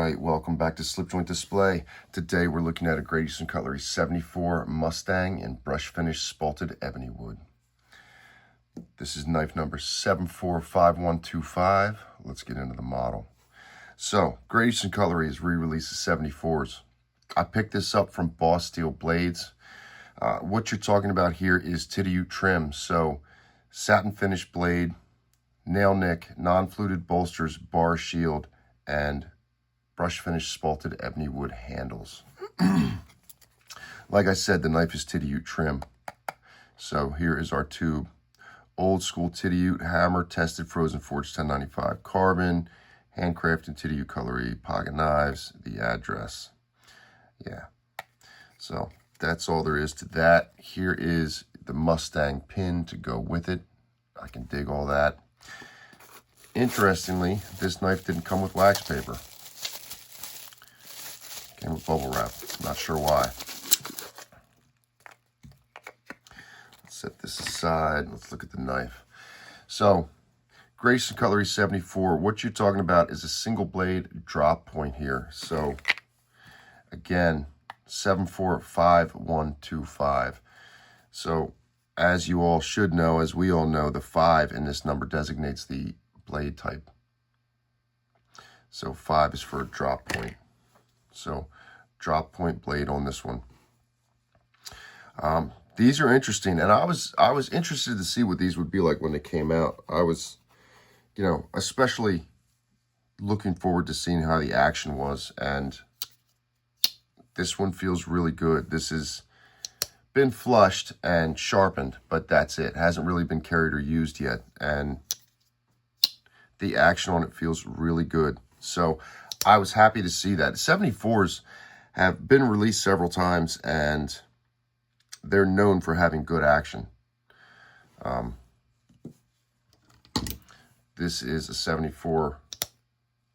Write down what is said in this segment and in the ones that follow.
right, welcome back to Slip Joint Display. Today we're looking at a Great Eastern Cutlery 74 Mustang in Brush Finished Spalted Ebony wood. This is knife number 745125. Let's get into the model. So, Great Eastern Cutlery has re-released the 74s. I picked this up from Boss Steel Blades. What you're talking about here is Titty-Ute trim. So, satin finish blade, nail nick, non-fluted bolsters, bar shield, and brush finished spalted ebony wood handles. Like I said, the knife is Titty-Ute trim. So here is our tube. Old school Titty-Ute hammer, tested, frozen, forged 1095 carbon, handcrafted Titty-Ute cutlery, pocket knives, the address. Yeah. So that's all there is to that. Here is the Mustang pin to go with it. I can dig all that. Interestingly, this knife didn't come with wax paper. Came with bubble wrap. Not sure why. Let's set this aside. Let's look at the knife. So, Great Eastern Cutlery 74. What you're talking about is a single blade drop point here. So, again, 745125. So, as you all should know, as we all know, the 5 in this number designates the blade type. So 5 is for a drop point. So drop point blade on this one. These are interesting, and I was interested to see what these would be like when they came out. I was, especially looking forward to seeing how the action was, and this one feels really good. This has been flushed and sharpened, but that's it. It hasn't really been carried or used yet, and the action on it feels really good. So I was happy to see that. 74s have been released several times, and they're known for having good action. This is a 74,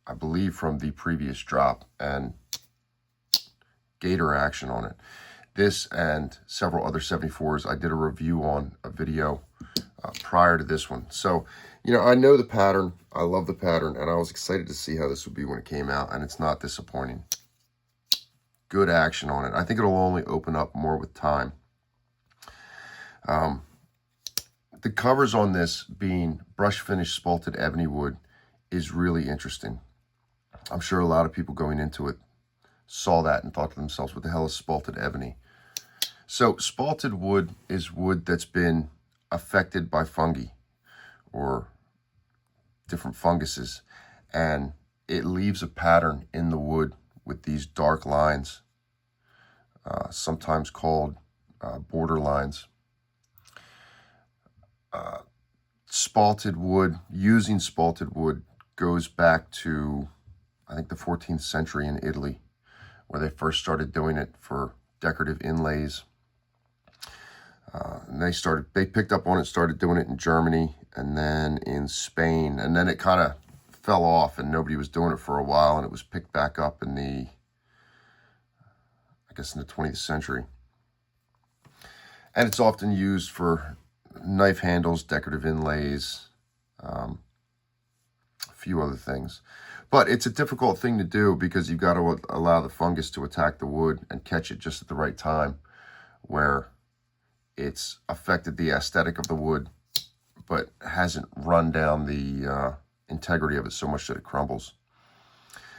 I believe, from the previous drop, and gator action on it. This and several other 74s I did a review on, a video prior to this one. So, I know the pattern. I love the pattern, and I was excited to see how this would be when it came out, and it's not disappointing. Good action on it. I think it'll only open up more with time. The covers on this being brush finished spalted ebony wood is really interesting. I'm sure a lot of people going into it saw that and thought to themselves, what the hell is spalted ebony? So spalted wood is wood that's been affected by fungi or different funguses, and it leaves a pattern in the wood with these dark lines, sometimes called border lines. Spalted wood, using spalted wood goes back to, I think, the 14th century in Italy, where they first started doing it for decorative inlays. And they picked up on it, started doing it in Germany, and then in Spain, and then it kind of fell off, and nobody was doing it for a while, and it was picked back up in the 20th century. And it's often used for knife handles, decorative inlays, a few other things. But it's a difficult thing to do because you've got to allow the fungus to attack the wood and catch it just at the right time, where it's affected the aesthetic of the wood, but hasn't run down the integrity of it so much that it crumbles.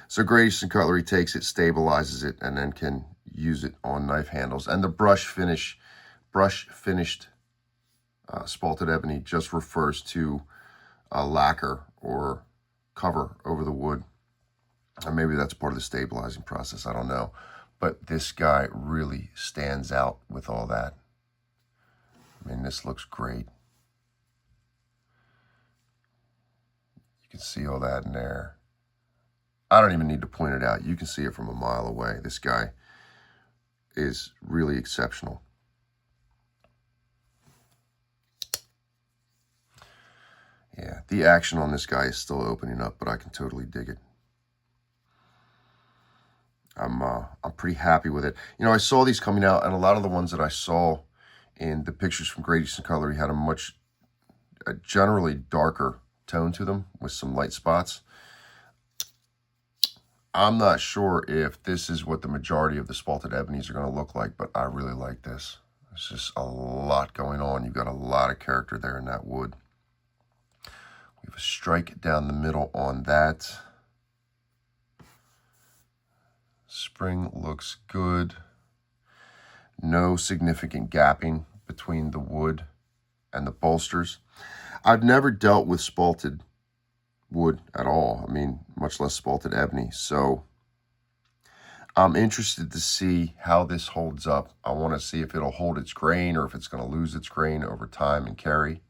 So Great Eastern Cutlery takes it, stabilizes it, and then can use it on knife handles. And the brush finished spalted ebony just refers to a lacquer or cover over the wood. And maybe that's part of the stabilizing process, I don't know. But this guy really stands out with all that. I mean, this looks great. You can see all that in there. I don't even need to point it out. You can see it from a mile away. This guy is really exceptional. Yeah, the action on this guy is still opening up, but I can totally dig it. I'm pretty happy with it. I saw these coming out, and a lot of the ones that I saw in the pictures from Great Eastern Cutlery had a generally darker tone to them with some light spots. I'm not sure if this is what the majority of the spalted ebonies are going to look like, but I really like this. There's just a lot going on. You've got a lot of character there in that wood. We have a strike down the middle on that. Spring looks good. No significant gapping between the wood and the bolsters. I've never dealt with spalted wood at all. I mean, much less spalted ebony. So I'm interested to see how this holds up. I want to see if it'll hold its grain or if it's going to lose its grain over time and carry.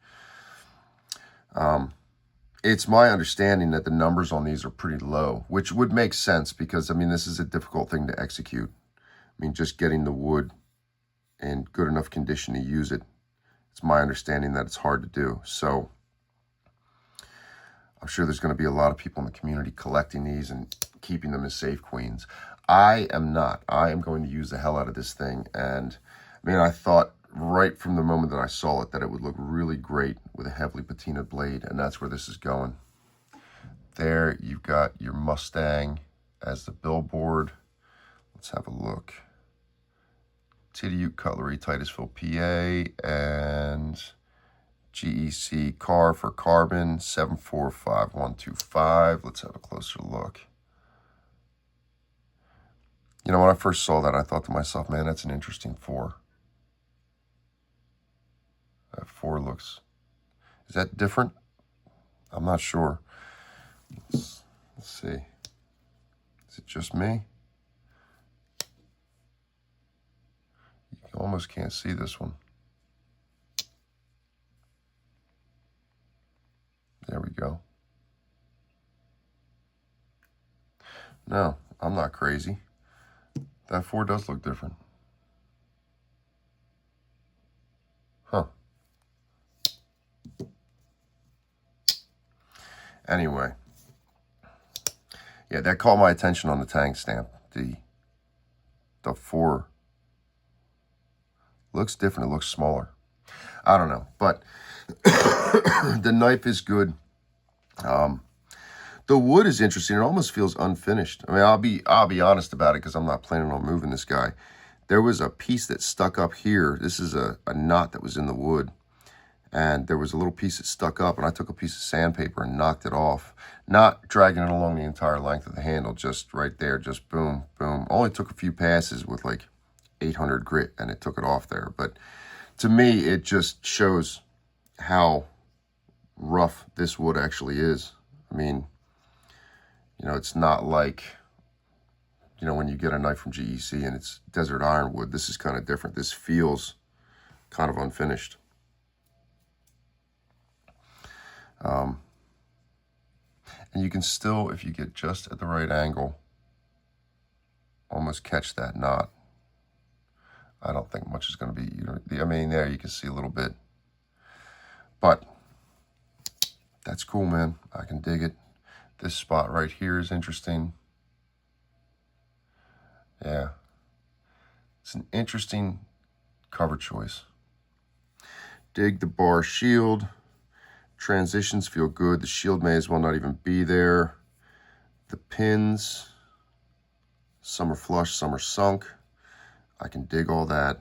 It's my understanding that the numbers on these are pretty low, which would make sense because, I mean, this is a difficult thing to execute. I mean, just getting the wood in good enough condition to use it, it's my understanding that it's hard to do. So I'm sure there's going to be a lot of people in the community collecting these and keeping them as safe queens. I am not. I am going to use the hell out of this thing. And I mean, I thought right from the moment that I saw it that it would look really great with a heavily patinaed blade, and that's where this is going. There you've got your Mustang as the billboard. Let's have a look. Great Cutlery, Titusville, PA, and GEC car for carbon 745125. Let's have a closer look. You know, when I first saw that, I thought to myself, man, that's an interesting 4. That 4 looks, is that different? I'm not sure. Let's see. Is it just me? You almost can't see this one. There we go. No, I'm not crazy. That 4 does look different. Huh. Anyway. Yeah, that caught my attention on the tang stamp. The 4 looks different. It looks smaller. I don't know, but the knife is good. The wood is interesting. It almost feels unfinished. I mean, I'll be honest about it because I'm not planning on moving this guy. There was a piece that stuck up here. This is a knot that was in the wood. And there was a little piece that stuck up, and I took a piece of sandpaper and knocked it off. Not dragging it along the entire length of the handle, just right there, just boom, boom. Only took a few passes with like 800 grit, and it took it off there. But to me, it just shows how rough this wood actually is. I mean, you know, it's not like, you know, when you get a knife from GEC and it's desert ironwood. This is kind of different. This feels kind of unfinished. And you can still, if you get just at the right angle, almost catch that knot. I don't think much is going to be, you know, I mean, there you can see a little bit. But that's cool, man. I can dig it. This spot right here is interesting. Yeah. It's an interesting cover choice. Dig the bar shield. Transitions feel good. The shield may as well not even be there. The pins, some are flush, some are sunk. I can dig all that.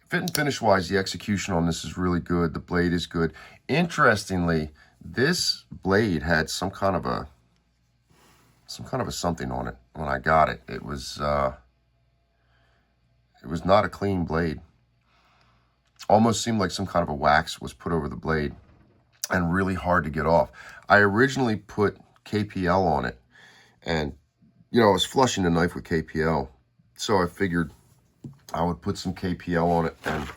Fit and finish wise, the execution on this is really good. The blade is good. Interestingly, this blade had some kind of a something on it when I got it. It was not a clean blade. Almost seemed like some kind of a wax was put over the blade and really hard to get off. I originally put KPL on it, and you know, I was flushing the knife with KPL, so I figured I would put some KPL on it and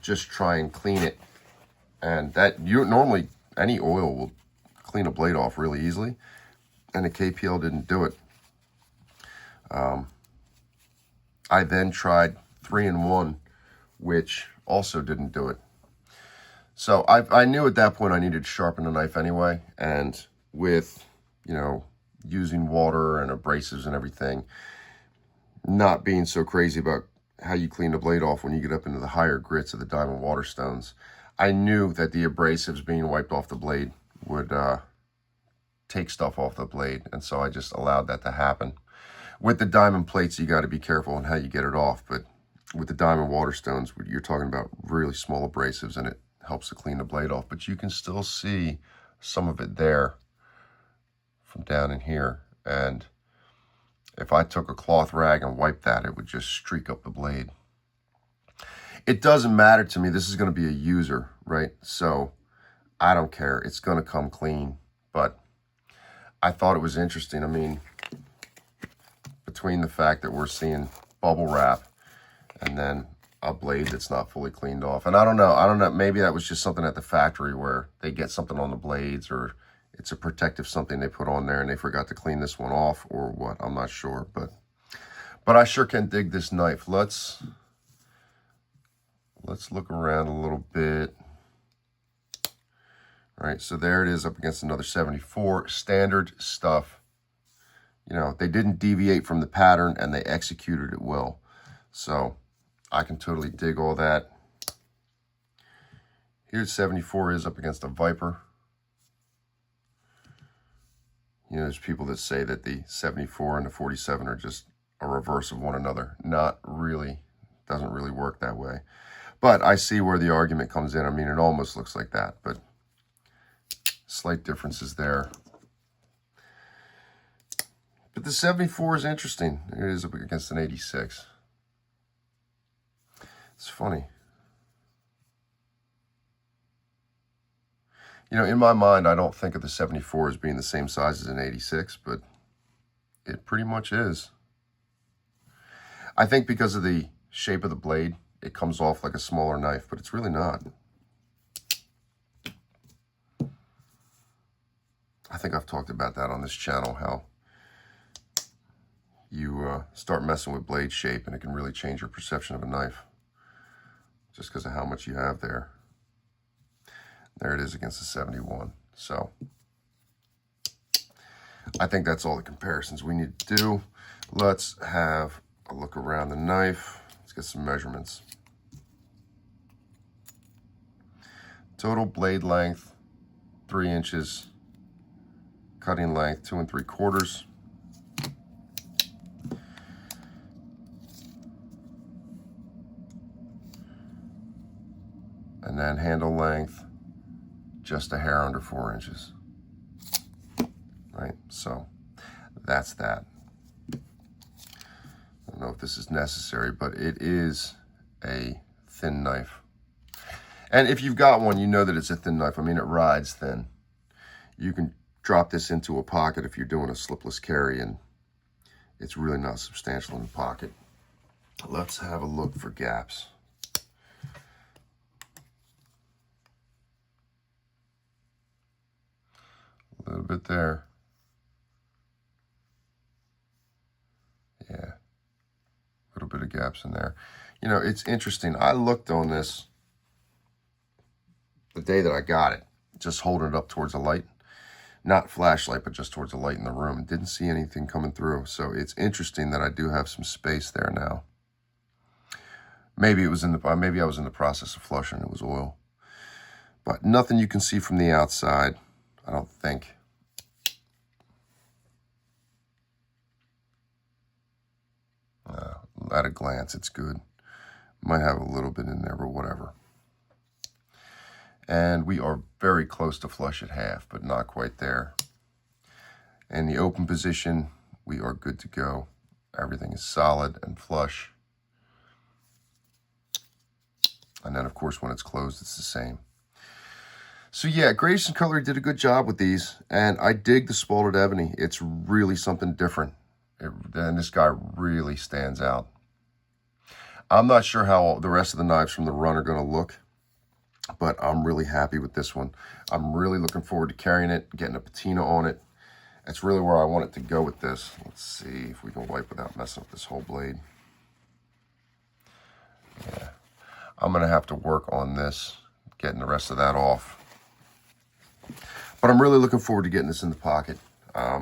just try and clean it. And that, normally any oil will clean a blade off really easily, and the KPL didn't do it. I then tried 3-in-1, which also didn't do it. So I knew at that point I needed to sharpen the knife anyway, and with, you know, using water and abrasives and everything, not being so crazy about how you clean the blade off when you get up into the higher grits of the diamond waterstones, I knew that the abrasives being wiped off the blade would take stuff off the blade. And so I just allowed that to happen. With the diamond plates, you got to be careful on how you get it off. But with the diamond waterstones, you're talking about really small abrasives, and it helps to clean the blade off. But you can still see some of it there from down in here. And if I took a cloth rag and wiped that, it would just streak up the blade. It doesn't matter to me. This is going to be a user, right? So I don't care. It's going to come clean. But I thought it was interesting. I mean, between the fact that we're seeing bubble wrap and then a blade that's not fully cleaned off. And I don't know. Maybe that was just something at the factory where they get something on the blades, or it's a protective something they put on there and they forgot to clean this one off, or what. I'm not sure. But I sure can dig this knife. Let's look around a little bit. All right, so there it is up against another 74. Standard stuff. You know, they didn't deviate from the pattern and they executed it well. So I can totally dig all that. Here's 74 is up against a Viper. You know, there's people that say that the 74 and the 47 are just a reverse of one another. Not really. Doesn't really work that way. But I see where the argument comes in. I mean, it almost looks like that, but slight differences there. But the 74 is interesting. It is up against an 86. It's funny. You know, in my mind, I don't think of the 74 as being the same size as an 86, but it pretty much is. I think because of the shape of the blade, it comes off like a smaller knife, but it's really not. I think I've talked about that on this channel, how you start messing with blade shape and it can really change your perception of a knife just because of how much you have there. There it is against the 71. So I think that's all the comparisons we need to do. Let's have a look around the knife. Let's get some measurements. Total blade length, 3 inches. Cutting length, 2 3/4. And then handle length, just a hair under 4 inches. Right, so that's that. I don't know if this is necessary, but it is a thin knife. And if you've got one, you know that it's a thin knife. I mean, it rides thin. You can drop this into a pocket if you're doing a slipless carry, and it's really not substantial in the pocket. Let's have a look for gaps. A little bit there. Yeah. A little bit of gaps in there. You know, it's interesting. I looked on this the day that I got it, just holding it up towards a light. Not flashlight, but just towards the light in the room. Didn't see anything coming through. So it's interesting that I do have some space there now. Maybe it was maybe I was in the process of flushing. It was oil. But nothing you can see from the outside, I don't think. At a glance, it's good. Might have a little bit in there, but whatever. And we are very close to flush at half, but not quite there. In the open position, we are good to go. Everything is solid and flush. And then, of course, when it's closed, it's the same. So yeah, Great Eastern Cutlery did a good job with these, and I dig the spalted ebony. It's really something different. And this guy really stands out. I'm not sure how the rest of the knives from the run are going to look, but I'm really happy with this one. I'm really looking forward to carrying it, getting a patina on it. That's really where I want it to go with this. Let's see if we can wipe without messing up this whole blade. Yeah, I'm going to have to work on this, getting the rest of that off. But I'm really looking forward to getting this in the pocket. I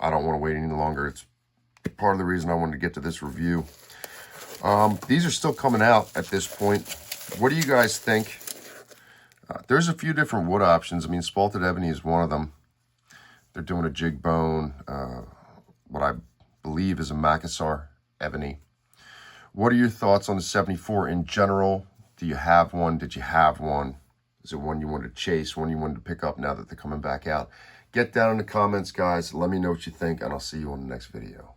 don't want to wait any longer. It's part of the reason I wanted to get to this review. These are still coming out at this point. What do you guys think? There's a few different wood options. I mean, spalted ebony is one of them. They're doing a jig bone, what I believe is a Makassar ebony. What are your thoughts on the 74 in general? Do you have one? Did you have one? Is it one you wanted to chase, one you wanted to pick up now that they're coming back out? Get down in the comments, guys. Let me know what you think, and I'll see you on the next video.